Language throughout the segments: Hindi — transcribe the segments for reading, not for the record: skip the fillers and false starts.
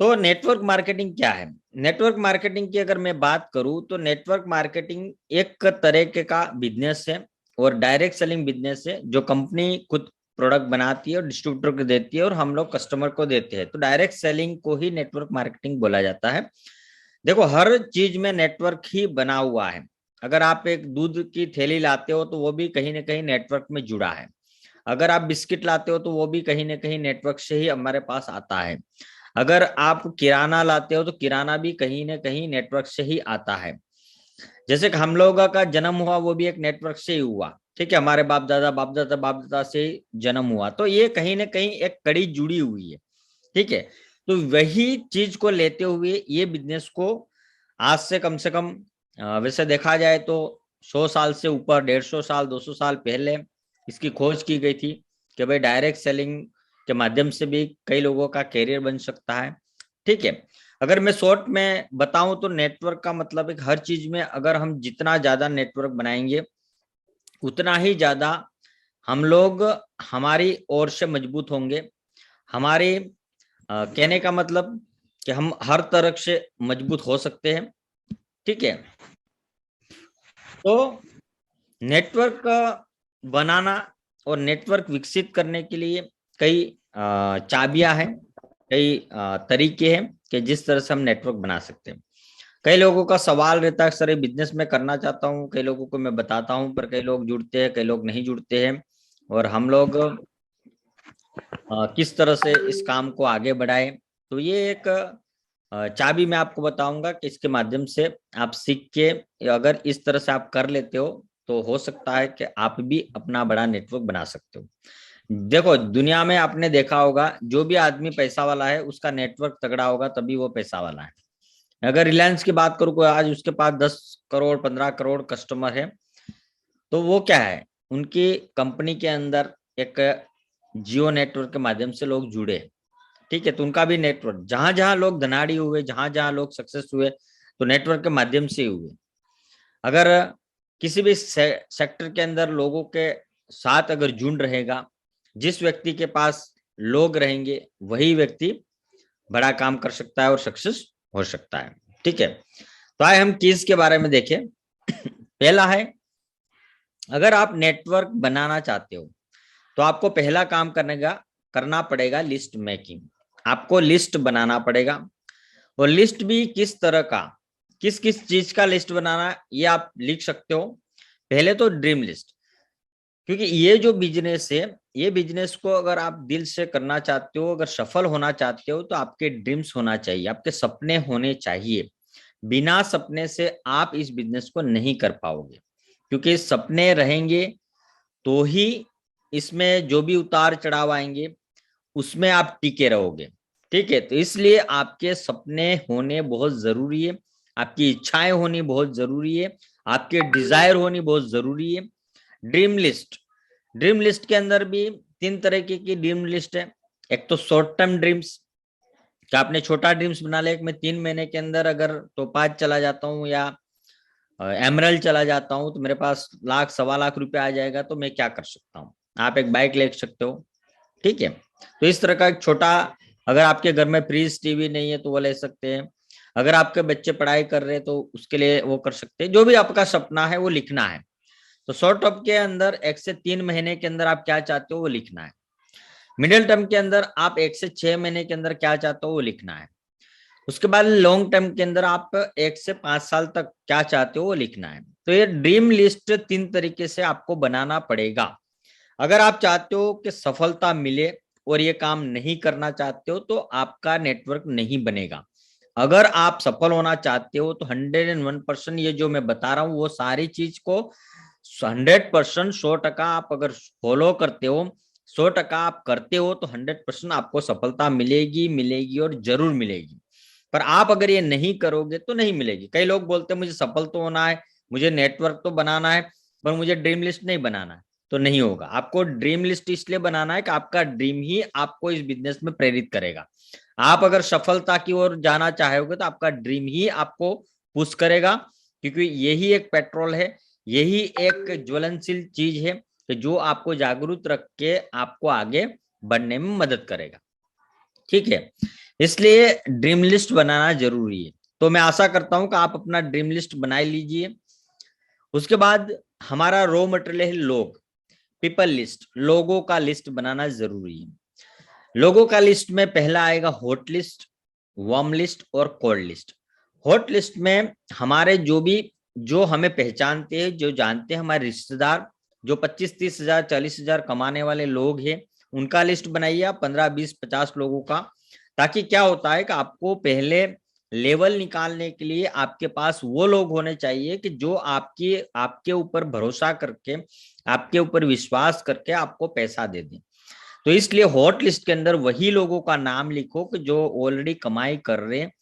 तो नेटवर्क मार्केटिंग क्या है? नेटवर्क मार्केटिंग की अगर मैं बात करूं तो नेटवर्क मार्केटिंग एक तरह के का बिजनेस है और डायरेक्ट सेलिंग बिजनेस है, जो कंपनी खुद प्रोडक्ट बनाती है और डिस्ट्रीब्यूटर को देती है और हम लोग कस्टमर को देते हैं। तो डायरेक्ट सेलिंग को ही नेटवर्क मार्केटिंग बोला जाता है। देखो, हर चीज में नेटवर्क ही बना हुआ है। अगर आप एक दूध की थैली लाते हो तो वो भी कहीं ना कहीं नेटवर्क में जुड़ा है। अगर आप बिस्किट लाते हो तो वो भी कहीं ना कहीं नेटवर्क से ही हमारे पास आता है। अगर आप किराना लाते हो तो किराना भी कहीं ना कहीं नेटवर्क से ही आता है। जैसे कि हम लोगों का जन्म हुआ वो भी एक नेटवर्क से ही हुआ। ठीक है, हमारे बाप दादा से ही जन्म हुआ, तो ये कहीं ना कहीं एक कड़ी जुड़ी हुई है। ठीक है, तो वही चीज को लेते हुए ये बिजनेस को आज से कम वैसे देखा जाए तो 100 साल से ऊपर, 150 साल 200 साल पहले इसकी खोज की गई थी कि भाई डायरेक्ट सेलिंग के माध्यम से भी कई लोगों का कैरियर बन सकता है। ठीक है, अगर मैं शॉर्ट में बताऊं तो नेटवर्क का मतलब एक हर चीज में अगर हम जितना ज्यादा नेटवर्क बनाएंगे उतना ही ज्यादा हम लोग हमारी ओर से मजबूत होंगे। हमारे कहने का मतलब कि हम हर तरह से मजबूत हो सकते हैं। ठीक है, तो नेटवर्क बनाना और नेटवर्क विकसित करने के लिए कई चाबियां हैं, कई तरीके हैं कि जिस तरह से हम नेटवर्क बना सकते हैं। कई लोगों का सवाल रहता है, सर ये बिजनेस में करना चाहता हूँ, कई लोगों को मैं बताता हूँ, पर कई लोग जुड़ते हैं, कई लोग नहीं जुड़ते हैं। और हम लोग किस तरह से इस काम को आगे बढ़ाएं, तो ये एक चाबी मैं आपको बताऊंगा कि इसके माध्यम से आप सीख के अगर इस तरह से आप कर लेते हो तो हो सकता है कि आप भी अपना बड़ा नेटवर्क बना सकते हो। देखो, दुनिया में आपने देखा होगा जो भी आदमी पैसा वाला है उसका नेटवर्क तगड़ा होगा तभी वो पैसा वाला है। अगर रिलायंस की बात करूँ, कोई आज उसके पास 10 करोड़ 15 करोड़ कस्टमर है, तो वो क्या है, उनकी कंपनी के अंदर एक जियो नेटवर्क के माध्यम से लोग जुड़े। ठीक है, तो उनका भी नेटवर्क, जहां जहां लोग धनाड़ी हुए, जहां जहां लोग सक्सेस हुए, तो नेटवर्क के माध्यम से ही हुए। अगर किसी भी सेक्टर के अंदर लोगों के साथ अगर झुंड रहेगा, जिस व्यक्ति के पास लोग रहेंगे वही व्यक्ति बड़ा काम कर सकता है और सक्सेस हो सकता है। ठीक है, तो आए हम कीज के बारे में देखें। पहला है, अगर आप नेटवर्क बनाना चाहते हो तो आपको पहला काम करना पड़ेगा लिस्ट मेकिंग। आपको लिस्ट बनाना पड़ेगा, और लिस्ट भी किस तरह का, किस किस चीज का लिस्ट बनाना है ये आप लिख सकते हो। पहले तो ड्रीम लिस्ट, क्योंकि ये जो बिजनेस है, ये बिजनेस को अगर आप दिल से करना चाहते हो, अगर सफल होना चाहते हो, तो आपके ड्रीम्स होना चाहिए, आपके सपने होने चाहिए। बिना सपने से आप इस बिजनेस को नहीं कर पाओगे, क्योंकि सपने रहेंगे तो ही इसमें जो भी उतार चढ़ाव आएंगे उसमें आप टिके रहोगे। ठीक है, तो इसलिए आपके सपने होने बहुत जरूरी है, आपकी इच्छाएं होनी बहुत जरूरी है, आपके डिजायर होनी बहुत जरूरी है। ड्रीम लिस्ट, ड्रीम लिस्ट के अंदर भी तीन तरीके की ड्रीम लिस्ट है। एक तो शॉर्ट टर्म ड्रीम्स, कि आपने छोटा ड्रीम्स बना लिया कि मैं 3 महीने के अंदर अगर टोपाज चला जाता हूँ या एमरल्ड चला जाता हूँ तो मेरे पास लाख सवा लाख रुपए आ जाएगा, तो मैं क्या कर सकता हूँ। आप एक बाइक ले सकते हो। ठीक है, तो इस तरह का एक छोटा, अगर आपके घर में फ्रीज टीवी नहीं है तो वो ले सकते हैं। अगर आपके बच्चे पढ़ाई कर रहे हैं तो उसके लिए वो कर सकते हैं। जो भी आपका सपना है वो लिखना है। तो शॉर्ट टर्म के अंदर 1 से 3 महीने के अंदर आप क्या चाहते हो वो लिखना है। मिडिल टर्म के अंदर आप 1 से 6 महीने के अंदर क्या चाहते हो वो लिखना है। उसके बाद लॉन्ग टर्म के अंदर आप 1 से 5 साल तक क्या चाहते हो वो लिखना है। तो ये ड्रीम लिस्ट 3 तरीके से आपको बनाना पड़ेगा। अगर आप चाहते हो कि सफलता मिले और ये काम नहीं करना चाहते हो तो आपका नेटवर्क नहीं बनेगा। अगर आप सफल होना चाहते हो तो 101% ये जो मैं बता रहा हूँ वो सारी चीज को 100%, 100% आप अगर फॉलो करते हो, 100% आप करते हो, तो 100% आपको सफलता मिलेगी मिलेगी और जरूर मिलेगी। पर आप अगर ये नहीं करोगे तो नहीं मिलेगी। कई लोग बोलते हैं मुझे सफल तो होना है, मुझे नेटवर्क तो बनाना है, पर मुझे ड्रीम लिस्ट नहीं बनाना है, तो नहीं होगा। आपको ड्रीम लिस्ट इसलिए बनाना है कि आपका ड्रीम ही आपको इस बिजनेस में प्रेरित करेगा। आप अगर सफलता की ओर जाना चाहोगे तो आपका ड्रीम ही आपको पुश करेगा, क्योंकि यही एक पेट्रोल है, यही एक ज्वलनशील चीज है कि जो आपको जागरूक रख के आपको आगे बढ़ने में मदद करेगा। ठीक है, इसलिए ड्रीम लिस्ट बनाना जरूरी है। तो मैं आशा करता हूं कि आप अपना ड्रीम लिस्ट बना लीजिए। उसके बाद हमारा रॉ मटेरियल है लोग, पीपल लिस्ट, लोगों का लिस्ट बनाना जरूरी है। लोगों का लिस्ट में पहला आएगा हॉट लिस्ट, वार्म लिस्ट और कोल्ड लिस्ट। हॉट लिस्ट में हमारे जो हमें पहचानते हैं, जो जानते हैं, हमारे रिश्तेदार, जो 25-30 हजार 40 हजार कमाने वाले लोग हैं, उनका लिस्ट बनाइए आप 15-20-50 लोगों का। ताकि क्या होता है कि आपको पहले लेवल निकालने के लिए आपके पास वो लोग होने चाहिए कि जो आपके ऊपर भरोसा करके, आपके ऊपर विश्वास करके आपको पैसा दे दें। तो इसलिए हॉट लिस्ट के अंदर वही लोगों का नाम लिखो कि जो ऑलरेडी कमाई कर रहे हैं,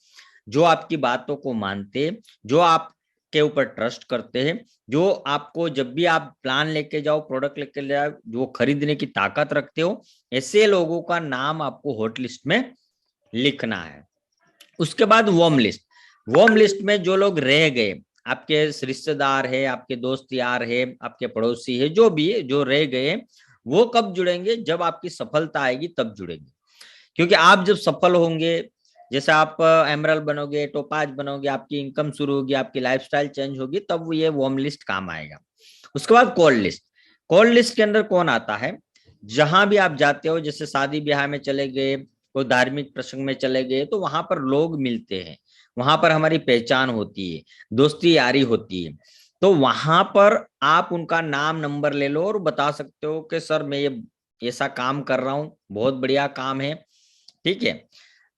जो आपकी बातों को मानते हैं, जो आपके ऊपर ट्रस्ट करते हैं, जो आपको जब भी आप प्लान लेके जाओ, प्रोडक्ट लेके जाओ, जो खरीदने की ताकत रखते हो, ऐसे लोगों का नाम आपको हॉट लिस्ट में लिखना है। उसके बाद वार्म लिस्ट। वार्म लिस्ट में जो लोग रह गए, आपके रिश्तेदार है, आपके दोस्त यार है, आपके पड़ोसी है, जो भी है, जो रह गए, वो कब जुड़ेंगे? जब आपकी सफलता आएगी तब जुड़ेंगे। क्योंकि आप जब सफल होंगे, जैसे आप एमरल्ड बनोगे, टोपाज बनोगे, आपकी इनकम शुरू होगी, आपकी लाइफस्टाइल चेंज होगी, तब वो ये वार्म लिस्ट काम आएगा। उसके बाद कोल्ड लिस्ट। कोल्ड लिस्ट के अंदर कौन आता है? जहां भी आप जाते हो, जैसे शादी ब्याह में चले गए, कोई धार्मिक प्रसंग में चले गए, तो वहां पर लोग मिलते हैं, वहां पर हमारी पहचान होती है, दोस्ती यारी होती है। तो वहां पर आप उनका नाम नंबर ले लो और बता सकते हो कि सर मैं ये ऐसा काम कर रहा हूँ, बहुत बढ़िया काम है। ठीक है,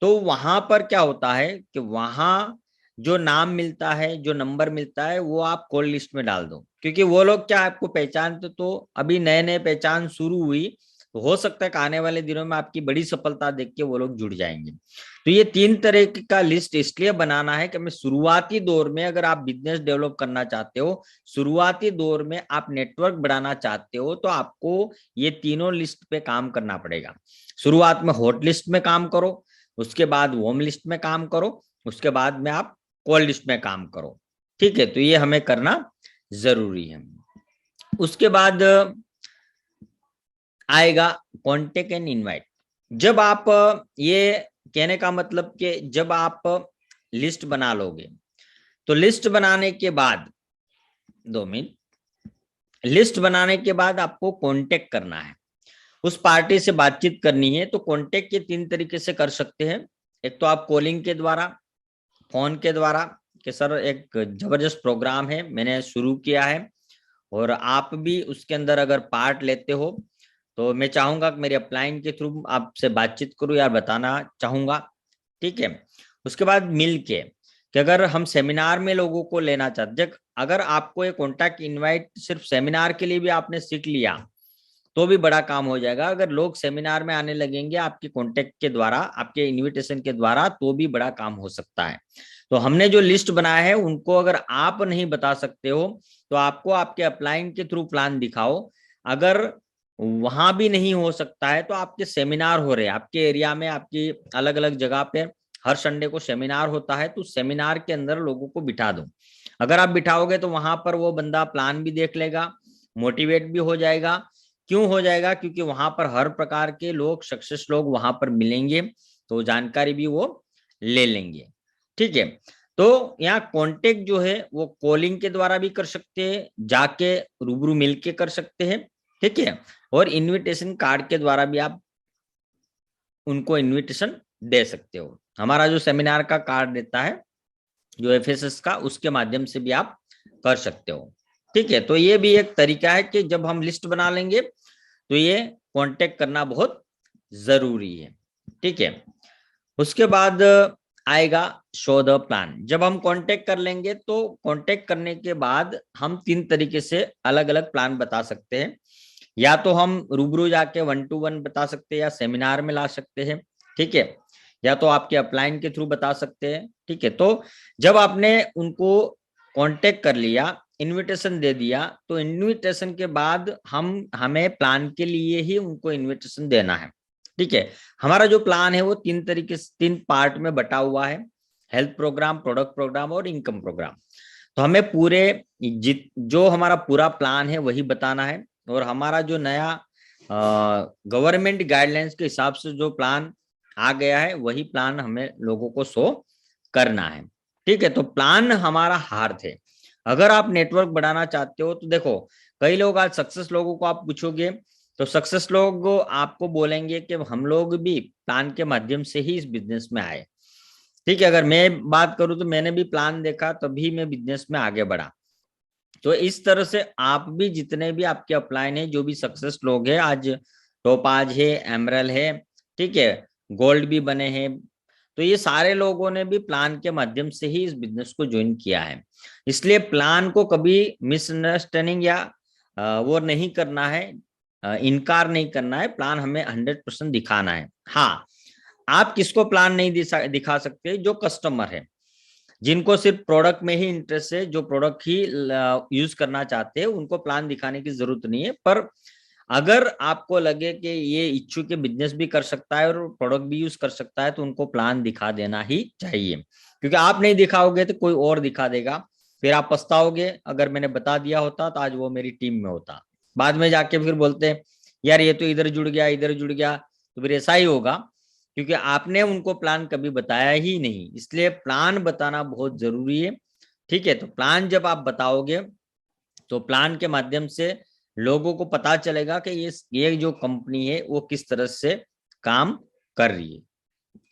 तो वहां पर क्या होता है कि वहां जो नाम मिलता है, जो नंबर मिलता है, वो आप कॉल लिस्ट में डाल दो। क्योंकि वो लोग क्या आपको पहचानते, तो अभी नए नए पहचान शुरू हुई, तो हो सकता है कि आने वाले दिनों में आपकी बड़ी सफलता देख के वो लोग जुड़ जाएंगे। तो ये 3 तरह का लिस्ट इसलिए बनाना है कि मैं शुरुआती दौर में, अगर आप बिजनेस डेवलप करना चाहते हो, शुरुआती दौर में आप नेटवर्क बढ़ाना चाहते हो, तो आपको ये तीनों लिस्ट पे काम करना पड़ेगा। शुरुआत में हॉट लिस्ट में काम करो, उसके बाद वार्म लिस्ट में काम करो, उसके बाद में आप कोल्ड लिस्ट में काम करो। ठीक है, तो ये हमें करना जरूरी है। उसके बाद आएगा कॉन्टेक्ट एंड इनवाइट। जब आप ये कहने का मतलब कि जब आप लिस्ट बना लोगे, तो लिस्ट बनाने के बाद 2 मिनट, लिस्ट बनाने के बाद आपको कांटेक्ट करना है, उस पार्टी से बातचीत करनी है। तो कांटेक्ट के 3 तरीके से कर सकते हैं। एक तो आप कॉलिंग के द्वारा, फोन के द्वारा, कि सर एक जबरदस्त प्रोग्राम है, मैंने शुरू किया है और आप भी उसके अंदर अगर पार्ट लेते हो, तो मैं चाहूंगा कि मेरी अपलाइन के थ्रू आपसे बातचीत करूं या बताना चाहूंगा। ठीक है, उसके बाद मिल के, कि अगर हम सेमिनार में लोगों को लेना चाहते, अगर आपको एक कॉन्टैक्ट इनवाइट सिर्फ सेमिनार के लिए भी आपने सीख लिया, तो भी बड़ा काम हो जाएगा। अगर लोग सेमिनार में आने लगेंगे आपके कॉन्टेक्ट के द्वारा, आपके इनविटेशन के द्वारा, तो भी बड़ा काम हो सकता है। तो हमने जो लिस्ट बनाया है, उनको अगर आप नहीं बता सकते हो, तो आपको आपके अपलाइन के थ्रू प्लान दिखाओ। अगर वहां भी नहीं हो सकता है, तो आपके सेमिनार हो रहे हैं आपके एरिया में, आपकी अलग अलग जगह पे हर संडे को सेमिनार होता है, तो सेमिनार के अंदर लोगों को बिठा दो। अगर आप बिठाओगे तो वहां पर वो बंदा प्लान भी देख लेगा, मोटिवेट भी हो जाएगा। क्यों हो जाएगा? क्योंकि वहां पर हर प्रकार के लोग, सक्सेस लोग वहां पर मिलेंगे, तो जानकारी भी वो ले लेंगे। ठीक है, तो यहाँ कांटेक्ट जो है वो कॉलिंग के द्वारा भी कर सकते हैं, जाके रूबरू मिलके कर सकते हैं। ठीक है, और इनविटेशन कार्ड के द्वारा भी आप उनको इनविटेशन दे सकते हो। हमारा जो सेमिनार का कार्ड रहता है, जो एफएसएस का, उसके माध्यम से भी आप कर सकते हो। ठीक है, तो ये भी एक तरीका है कि जब हम लिस्ट बना लेंगे, तो ये कांटेक्ट करना बहुत जरूरी है। ठीक है, उसके बाद आएगा शो द प्लान। जब हम कांटेक्ट कर लेंगे, तो कांटेक्ट करने के बाद हम 3 तरीके से अलग अलग प्लान बता सकते हैं। या तो हम रूबरू जाके 1-to-1 बता सकते हैं, या सेमिनार में ला सकते हैं। ठीक है, या तो आपके अपलाइन के थ्रू बता सकते हैं। ठीक है, तो जब आपने उनको कांटेक्ट कर लिया, इनविटेशन दे दिया, तो इनविटेशन के बाद हमें प्लान के लिए ही उनको इनविटेशन देना है। ठीक है, हमारा जो प्लान है वो 3 तरीके से 3 पार्ट में बटा हुआ है, हेल्थ प्रोग्राम, प्रोडक्ट प्रोग्राम और इनकम प्रोग्राम। तो हमें पूरे जो हमारा पूरा प्लान है वही बताना है। और हमारा जो नया गवर्नमेंट गाइडलाइंस के हिसाब से जो प्लान आ गया है वही प्लान हमें लोगों को शो करना है। ठीक है, तो प्लान हमारा हार्थ है। अगर आप नेटवर्क बढ़ाना चाहते हो तो देखो, कई लोग आज सक्सेस लोगों को आप पूछोगे तो सक्सेस लोग आपको बोलेंगे कि हम लोग भी प्लान के माध्यम से ही इस बिजनेस में आए। ठीक है, अगर मैं बात करूं तो मैंने भी प्लान देखा तभी मैं बिजनेस में आगे बढ़ा। तो इस तरह से आप भी, जितने भी आपके अपलाइन है, जो भी सक्सेस लोग हैं आज, टोपाज है, एमरल है, ठीक है, गोल्ड भी बने हैं, तो ये सारे लोगों ने भी प्लान के माध्यम से ही इस बिजनेस को ज्वाइन किया है। इसलिए प्लान को कभी मिसअंडरस्टैंडिंग या वो नहीं करना है, इनकार नहीं करना है। प्लान हमें 100% दिखाना है। हाँ, आप किसको प्लान नहीं दिखा सकते? जो कस्टमर है, जिनको सिर्फ प्रोडक्ट में ही इंटरेस्ट है, जो प्रोडक्ट ही यूज करना चाहते हैं, उनको प्लान दिखाने की जरूरत नहीं है। पर अगर आपको लगे कि ये इच्छुक के बिजनेस भी कर सकता है और प्रोडक्ट भी यूज कर सकता है, तो उनको प्लान दिखा देना ही चाहिए। क्योंकि आप नहीं दिखाओगे तो कोई और दिखा देगा, फिर आप पछताओगे। अगर मैंने बता दिया होता तो आज वो मेरी टीम में होता। बाद में जाके फिर बोलते हैं यार ये तो इधर जुड़ गया, इधर जुड़ गया, तो फिर ऐसा ही होगा, क्योंकि आपने उनको प्लान कभी बताया ही नहीं। इसलिए प्लान बताना बहुत जरूरी है। ठीक है, तो प्लान जब आप बताओगे तो प्लान के माध्यम से लोगों को पता चलेगा कि ये जो कंपनी है वो किस तरह से काम कर रही है।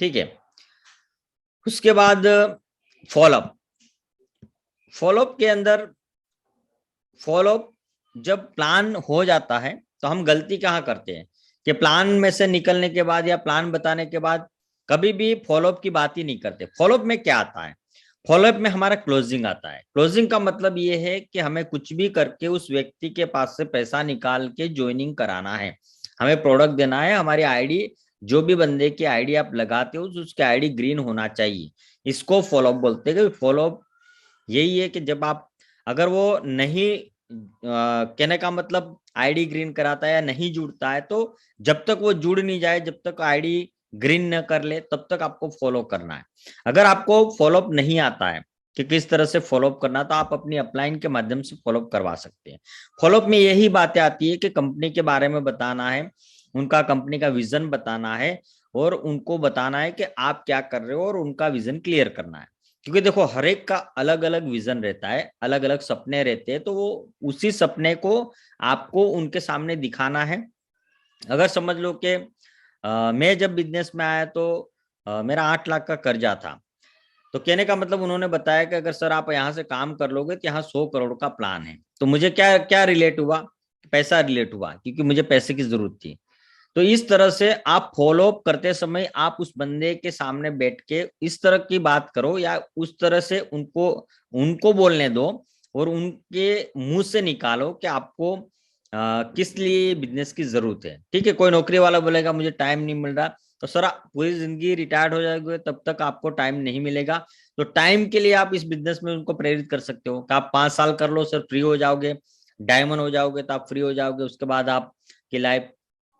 ठीक है, उसके बाद फॉलोअप। फॉलोअप के अंदर, फॉलोअप जब प्लान हो जाता है तो हम गलती कहाँ करते हैं कि प्लान में से निकलने के बाद या प्लान बताने के बाद कभी भी फॉलोअप की बात ही नहीं करते। फॉलोअप में क्या आता है? फॉलोअप में हमारा क्लोजिंग आता है। क्लोजिंग का मतलब ये है कि हमें कुछ भी करके उस व्यक्ति के पास से पैसा निकाल के ज्वाइनिंग कराना है, हमें प्रोडक्ट देना है। हमारी आईडी, जो भी बंदे की आईडी आप लगाते हो उसकी आईडी ग्रीन होना चाहिए। इसको फॉलोअप बोलते हैं। फॉलोअप यही है कि जब आप, अगर वो नहीं कहने का मतलब आईडी ग्रीन कराता है या नहीं जुड़ता है, तो जब तक वो जुड़ नहीं जाए, जब तक आईडी ग्रीन न कर ले, तब तक आपको फॉलो करना है। अगर आपको फॉलोअप नहीं आता है कि किस तरह से फॉलोअप करना, तो आप अपनी अपलाइन के माध्यम से फॉलोअप करवा सकते हैं। फॉलोअप में यही बातें आती है कि कंपनी के बारे में बताना है, उनका कंपनी का विजन बताना है, और उनको बताना है कि आप क्या कर रहे हो, और उनका विजन क्लियर करना है। क्योंकि देखो, हर एक का अलग अलग विजन रहता है, अलग अलग सपने रहते हैं, तो वो उसी सपने को आपको उनके सामने दिखाना है। अगर समझ लो कि मैं जब बिजनेस में आया तो मेरा 8 लाख का कर्जा था, तो कहने का मतलब उन्होंने बताया कि अगर सर आप यहाँ से काम कर लोगे तो यहाँ 100 करोड़ का प्लान है। तो मुझे क्या क्या रिलेट हुआ? पैसा रिलेट हुआ, क्योंकि मुझे पैसे की जरूरत थी। तो इस तरह से आप फॉलो अप करते समय आप उस बंदे के सामने बैठ के इस तरह की बात करो, या उस तरह से उनको उनको बोलने दो, और उनके मुंह से निकालो कि आपको किस लिए बिजनेस की जरूरत है। ठीक है, कोई नौकरी वाला बोलेगा मुझे टाइम नहीं मिल रहा, तो सर आप पूरी जिंदगी रिटायर्ड हो जाओगे तब तक आपको टाइम नहीं मिलेगा। तो टाइम के लिए आप इस बिजनेस में उनको प्रेरित कर सकते हो कि आप 5 साल कर लो सर, फ्री हो जाओगे, डायमंड हो जाओगे तो आप फ्री हो जाओगे, उसके बाद आपकी लाइफ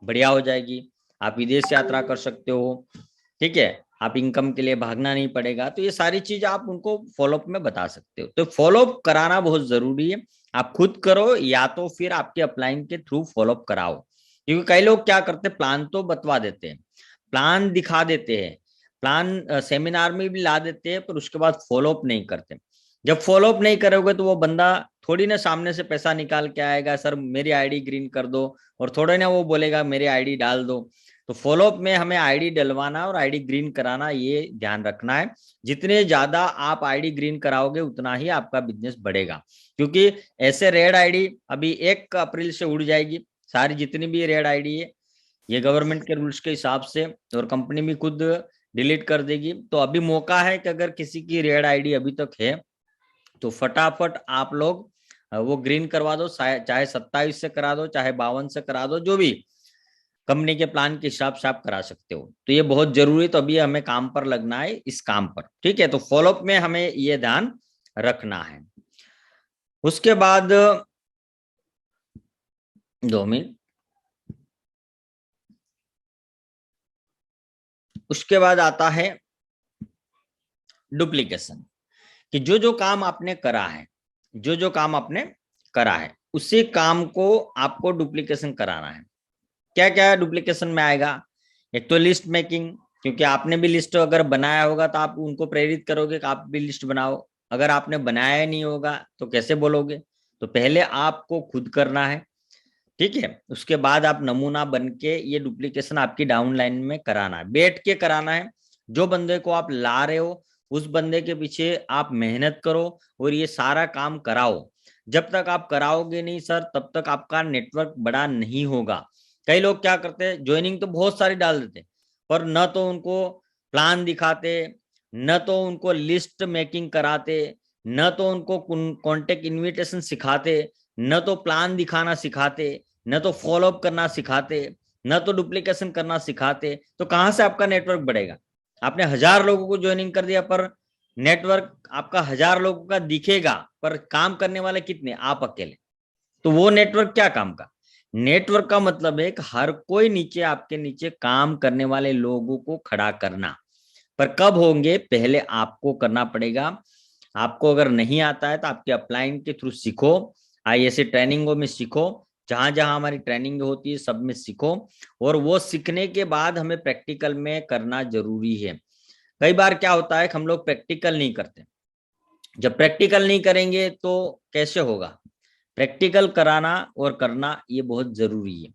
बढ़िया हो जाएगी, आप विदेश यात्रा कर सकते हो। ठीक है, आप इनकम के लिए भागना नहीं पड़ेगा। तो ये सारी चीज आप उनको फॉलोअप में बता सकते हो। तो फॉलोअप कराना बहुत जरूरी है। आप खुद करो या तो फिर आपके अपलाइन के थ्रू फॉलोअप कराओ। क्योंकि कई लोग क्या करते हैं, प्लान तो बतवा देते हैं, प्लान दिखा देते हैं, प्लान सेमिनार में भी ला देते हैं, पर उसके बाद फॉलोअप नहीं करते। जब फॉलोअप नहीं करोगे तो वो बंदा थोड़ी ना सामने से पैसा निकाल के आएगा, सर मेरी आईडी ग्रीन कर दो, और थोड़े ना वो बोलेगा मेरी आईडी डाल दो। तो फॉलोअप में हमें आईडी डलवाना और आईडी ग्रीन कराना, ये ध्यान रखना है। जितने ज्यादा आप आईडी ग्रीन कराओगे उतना ही आपका बिजनेस बढ़ेगा। क्योंकि ऐसे रेड आईडी अभी 1 अप्रैल से उड़ जाएगी, सारी जितनी भी रेड आईडी है, ये गवर्नमेंट के रूल्स के हिसाब से, और कंपनी भी खुद डिलीट कर देगी। तो अभी मौका है कि अगर किसी की रेड आईडी अभी तक है तो फटाफट आप लोग वो ग्रीन करवा दो, चाहे 27 से करा दो, चाहे 52 से करा दो, जो भी कंपनी के प्लान के हिसाब से आप करा सकते हो। तो ये बहुत जरूरी, तो अभी हमें काम पर लगना है इस काम पर। ठीक है, तो फॉलोअप में हमें ये ध्यान रखना है। उसके बाद 2 मिनट, उसके बाद आता है डुप्लीकेशन। कि जो जो काम आपने करा है, जो जो काम आपने करा है, उसी काम को आपको डुप्लीकेशन कराना है। क्या क्या डुप्लीकेशन में आएगा? एक तो लिस्ट मेकिंग, क्योंकि आपने भी लिस्ट अगर बनाया होगा तो आप उनको प्रेरित करोगे कि आप भी लिस्ट बनाओ। अगर आपने बनाया नहीं होगा तो कैसे बोलोगे? तो पहले आपको खुद करना है, ठीक है। उसके बाद आप नमूना बन के ये डुप्लीकेशन आपकी डाउनलाइन में कराना है, बैठ के कराना है। जो बंदे को आप ला रहे हो उस बंदे के पीछे आप मेहनत करो और ये सारा काम कराओ। जब तक आप कराओगे नहीं सर, तब तक आपका नेटवर्क बड़ा नहीं होगा। कई लोग क्या करते हैं, ज्वाइनिंग तो बहुत सारी डाल देते, पर न तो उनको प्लान दिखाते, न तो उनको लिस्ट मेकिंग कराते, न तो उनको कॉन्टेक्ट इनविटेशन सिखाते, न तो प्लान दिखाना सिखाते, न तो फॉलोअप करना सिखाते, न तो डुप्लीकेशन करना सिखाते। तो कहां से आपका नेटवर्क बढ़ेगा? आपने 1000 लोगों को ज्वाइनिंग कर दिया, पर नेटवर्क आपका 1000 लोगों का दिखेगा, पर काम करने वाले कितने? आप अकेले। तो वो नेटवर्क क्या काम का? नेटवर्क का मतलब है कि हर कोई नीचे, आपके नीचे काम करने वाले लोगों को खड़ा करना। पर कब होंगे? पहले आपको करना पड़ेगा। आपको अगर नहीं आता है तो आपके अपलाइन के थ्रू सीखो, ISA ट्रेनिंगों में सीखो, जहां जहां हमारी ट्रेनिंग होती है सब में सीखो। और वो सीखने के बाद हमें प्रैक्टिकल में करना जरूरी है। कई बार क्या होता है कि हम लोग प्रैक्टिकल नहीं करते। जब प्रैक्टिकल नहीं करेंगे तो कैसे होगा? प्रैक्टिकल कराना और करना ये बहुत जरूरी है,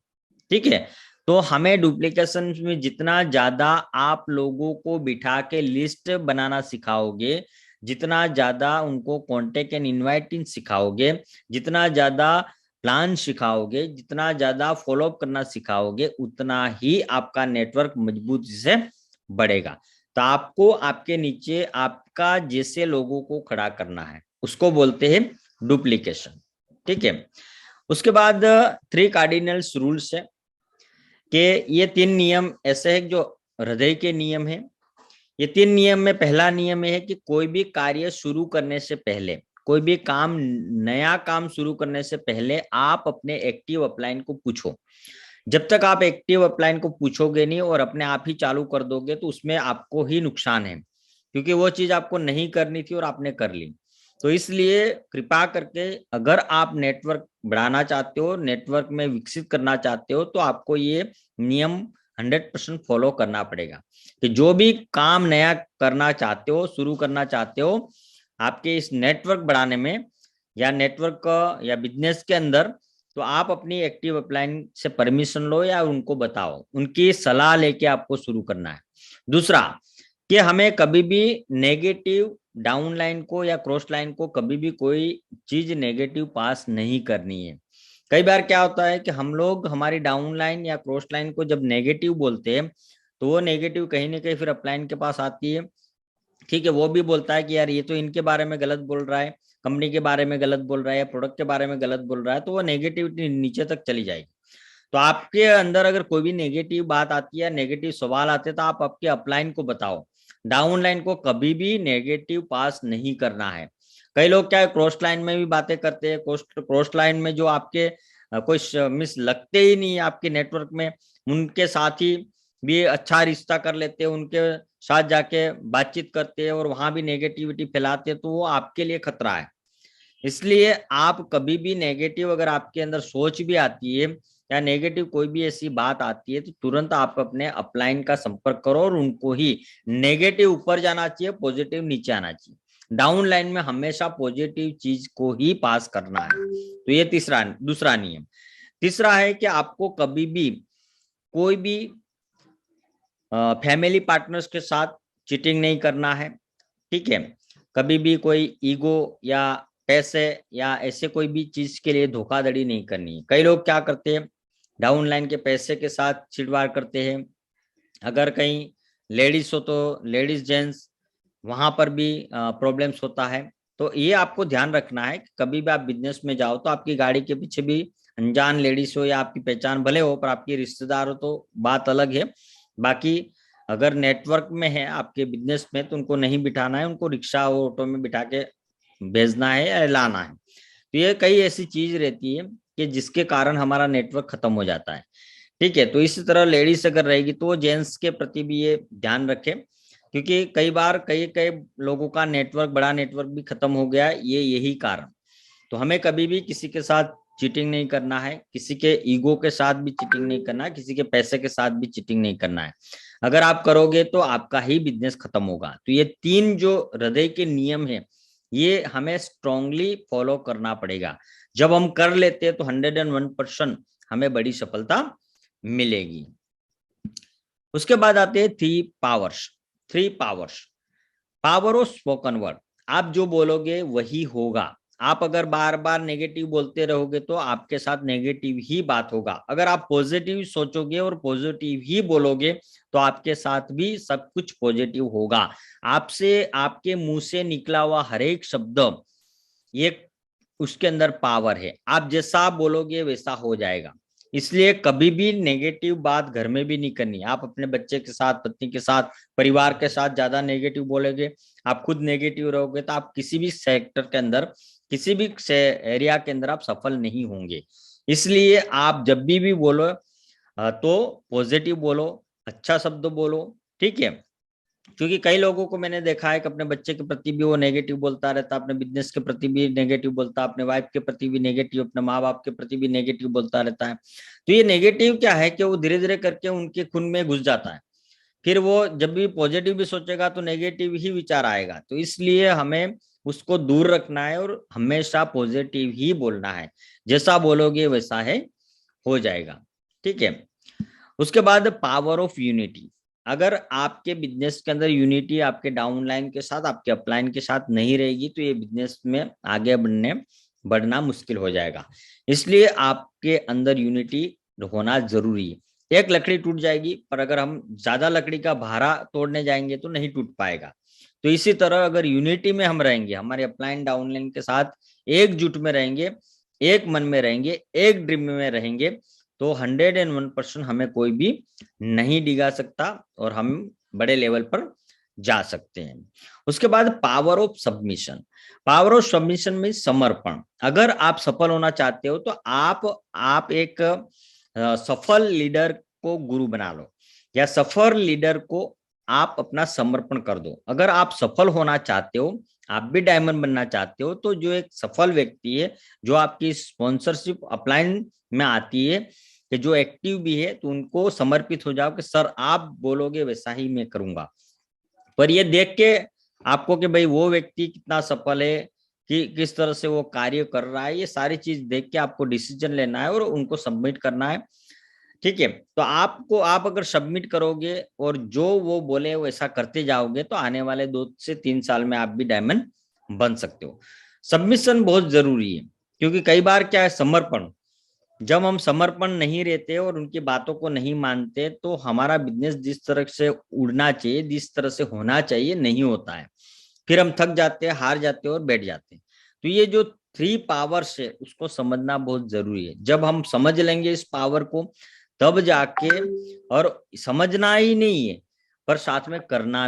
ठीक है। तो हमें डुप्लीकेशन में जितना ज्यादा आप लोगों को बिठा के लिस्ट बनाना सिखाओगे, जितना ज्यादा उनको कॉन्टेक्ट एंड इनवाइटिंग सिखाओगे, जितना ज्यादा प्लान सिखाओगे, जितना ज्यादा फॉलोअप करना सिखाओगे, उतना ही आपका नेटवर्क मजबूती से बढ़ेगा। तो आपको आपके नीचे आपका जैसे लोगों को खड़ा करना है, उसको बोलते हैं डुप्लीकेशन, ठीक है। उसके बाद 3 कार्डिनल्स रूल्स है कि ये 3 नियम ऐसे हैं जो हृदय के नियम है। ये 3 नियम में पहला नियम है कि कोई भी कार्य शुरू करने से पहले, कोई भी काम, नया काम शुरू करने से पहले आप अपने एक्टिव अपलाइन को पूछो। जब तक आप एक्टिव अपलाइन को पूछोगे नहीं और अपने आप ही चालू कर दोगे तो उसमें आपको ही नुकसान है, क्योंकि वो चीज आपको नहीं करनी थी और आपने कर ली। तो इसलिए कृपा करके अगर आप नेटवर्क बढ़ाना चाहते हो, नेटवर्क में विकसित करना चाहते हो, तो आपको ये नियम 100% फॉलो करना पड़ेगा कि जो भी काम नया करना चाहते हो, शुरू करना चाहते हो, आपके इस नेटवर्क बढ़ाने में या नेटवर्क या बिजनेस के अंदर, तो आप अपनी एक्टिव अपलाइन से परमिशन लो या उनको बताओ, उनकी सलाह लेके आपको शुरू करना है। दूसरा कि हमें कभी भी नेगेटिव डाउनलाइन को या क्रॉस लाइन को कभी भी कोई चीज नेगेटिव पास नहीं करनी है। कई बार क्या होता है कि हम लोग हमारी डाउनलाइन या क्रॉस लाइन को जब नेगेटिव बोलते हैं तो वो नेगेटिव कहीं ना कहीं फिर अपलाइन के पास आती है, ठीक है। वो भी बोलता है कि यार ये तो इनके बारे में गलत बोल रहा है, कंपनी के बारे में गलत बोल रहा है या प्रोडक्ट के बारे में गलत बोल रहा है, तो वो नेगेटिविटी नीचे तक चली जाएगी। तो आपके अंदर अगर कोई भी नेगेटिव बात आती है, नेगेटिव सवाल आते हैं, तो आप आपके अपलाइन को बताओ। डाउनलाइन को कभी भी नेगेटिव पास नहीं करना है। कई लोग क्या है, क्रॉस लाइन में भी बातें करते हैं, क्रॉस लाइन में जो आपके कोई मिस लगते ही नहीं है आपके नेटवर्क में, उनके साथ ही भी अच्छा रिश्ता कर लेते हैं, उनके साथ जाके बातचीत करते हैं और वहां भी नेगेटिविटी फैलाते हैं, तो वो आपके लिए खतरा है। इसलिए आप कभी भी नेगेटिव, अगर आपके अंदर सोच भी आती है या नेगेटिव कोई भी ऐसी बात आती है, तो तुरंत आप अपने अपलाइन का संपर्क करो और उनको ही, नेगेटिव ऊपर जाना चाहिए, पॉजिटिव नीचे आना चाहिए। डाउन लाइन में हमेशा पॉजिटिव चीज को ही पास करना है। तो ये दूसरा नियम। तीसरा है कि आपको कभी भी कोई भी फैमिली पार्टनर्स के साथ चीटिंग नहीं करना है, ठीक है। कभी भी कोई ईगो या पैसे या ऐसे कोई भी चीज के लिए धोखाधड़ी नहीं करनी है। कई लोग क्या करते हैं, डाउनलाइन के पैसे के साथ छिड़वाड़ करते हैं। अगर कहीं लेडीज हो तो लेडीज जेंट्स, वहां पर भी प्रॉब्लम्स होता है। तो ये आपको ध्यान रखना है कि कभी भी आप बिजनेस में जाओ तो आपकी गाड़ी के पीछे भी अनजान लेडीज हो या आपकी पहचान भले हो पर आपकी रिश्तेदार हो तो बात अलग है। बाकी अगर नेटवर्क में है आपके बिजनेस में तो उनको नहीं बिठाना है, उनको रिक्शा और ऑटो में बिठा के भेजना है या लाना है। तो ये कई ऐसी चीज रहती है कि जिसके कारण हमारा नेटवर्क खत्म हो जाता है, ठीक है। तो इसी तरह लेडीज अगर रहेगी तो जेंट्स के प्रति भी ये ध्यान रखें, क्योंकि कई बार कई कई लोगों का नेटवर्क, बड़ा नेटवर्क भी खत्म हो गया, ये यही कारण। तो हमें कभी भी किसी के साथ चीटिंग नहीं करना है, किसी के ईगो के साथ भी चीटिंग नहीं करना है, किसी के पैसे के साथ भी चीटिंग नहीं करना है। अगर आप करोगे तो आपका ही बिजनेस खत्म होगा। तो ये 3 जो हृदय के नियम है ये हमें स्ट्रांगली फॉलो करना पड़ेगा। जब हम कर लेते हैं तो 101% हमें बड़ी सफलता मिलेगी। उसके बाद आते हैं 3 powers. Power of spoken word. आप जो बोलोगे वही होगा। आप अगर बार बार नेगेटिव बोलते रहोगे तो आपके साथ नेगेटिव ही बात होगा। अगर आप पॉजिटिव सोचोगे और पॉजिटिव ही बोलोगे तो आपके साथ भी सब कुछ पॉजिटिव होगा। आपसे आपके मुंह से निकला हुआ हर एक शब्द ये उसके अंदर पावर है। आप जैसा बोलोगे वैसा हो जाएगा। इसलिए कभी भी नेगेटिव बात घर में भी नहीं करनी। आप अपने बच्चे के साथ, पत्नी के साथ, परिवार के साथ ज्यादा नेगेटिव बोलोगे, आप खुद नेगेटिव रहोगे तो आप किसी भी सेक्टर के अंदर, किसी भी एरिया के अंदर आप सफल नहीं होंगे। इसलिए आप जब भी बोलो तो पॉजिटिव बोलो, अच्छा शब्द बोलो, ठीक है। क्योंकि कई लोगों को मैंने देखा है कि अपने बच्चे के प्रति भी वो नेगेटिव बोलता रहता, अपने बिजनेस के प्रति भी नेगेटिव बोलता, अपने वाइफ के प्रति भी नेगेटिव, अपने माँ बाप के प्रति भी नेगेटिव बोलता रहता है। तो ये नेगेटिव क्या है कि वो धीरे धीरे करके उनके खून में घुस जाता है। फिर वो जब भी पॉजिटिव भी सोचेगा तो नेगेटिव ही विचार आएगा। तो इसलिए हमें उसको दूर रखना है और हमेशा पॉजिटिव ही बोलना है। जैसा बोलोगे वैसा है, हो जाएगा, ठीक है। उसके बाद पावर ऑफ यूनिटी। अगर आपके बिजनेस के अंदर यूनिटी आपके डाउनलाइन के साथ, आपके अपलाइन के साथ नहीं रहेगी तो ये बिजनेस में आगे बढ़ना मुश्किल हो जाएगा। इसलिए आपके अंदर यूनिटी होना जरूरी है। एक लकड़ी टूट जाएगी, पर अगर हम ज्यादा लकड़ी का भारा तोड़ने जाएंगे तो नहीं टूट पाएगा। तो इसी तरह अगर यूनिटी में हम रहेंगे, हमारे अपलाइन डाउनलाइन के साथ एकजुट में रहेंगे, एक मन में रहेंगे, एक ड्रीम में रहेंगे, तो 101% हमें कोई भी नहीं डिगा सकता और हम बड़े लेवल पर जा सकते हैं। उसके बाद power of submission. Power of submission में समर्पण। अगर आप सफल होना चाहते हो तो आप एक सफल लीडर को गुरु बना लो, या सफल लीडर को आप अपना समर्पण कर दो। अगर आप सफल होना चाहते हो, आप भी डायमंड बनना चाहते हो, तो जो एक सफल व्यक्ति है, जो आपकी स्पॉन्सरशिप अपलाइन में आती है, कि जो एक्टिव भी है, तो उनको समर्पित हो जाओ कि सर आप बोलोगे वैसा ही मैं करूंगा। पर ये देख के आपको कि भाई वो व्यक्ति कितना सफल है, कि किस तरह से वो कार्य कर रहा है, ये सारी चीज देख के आपको डिसीजन लेना है और उनको सबमिट करना है, ठीक है। तो आप अगर सबमिट करोगे और जो वो बोले वैसा करते जाओगे तो आने वाले 2 से 3 साल में आप भी डायमंड बन सकते हो। सबमिशन बहुत जरूरी है, क्योंकि कई बार क्या है, समर्पण, जब हम समर्पण नहीं रहते और उनकी बातों को नहीं मानते तो हमारा बिजनेस जिस तरह से उड़ना चाहिए, जिस तरह से होना चाहिए, नहीं होता है। फिर हम थक जाते हैं, हार जाते हैं और बैठ जाते हैं। तो ये जो 3 पावर्स है उसको समझना बहुत जरूरी है। जब हम समझ लेंगे इस पावर को, तब जाके, और समझना ही नहीं है पर साथ में करना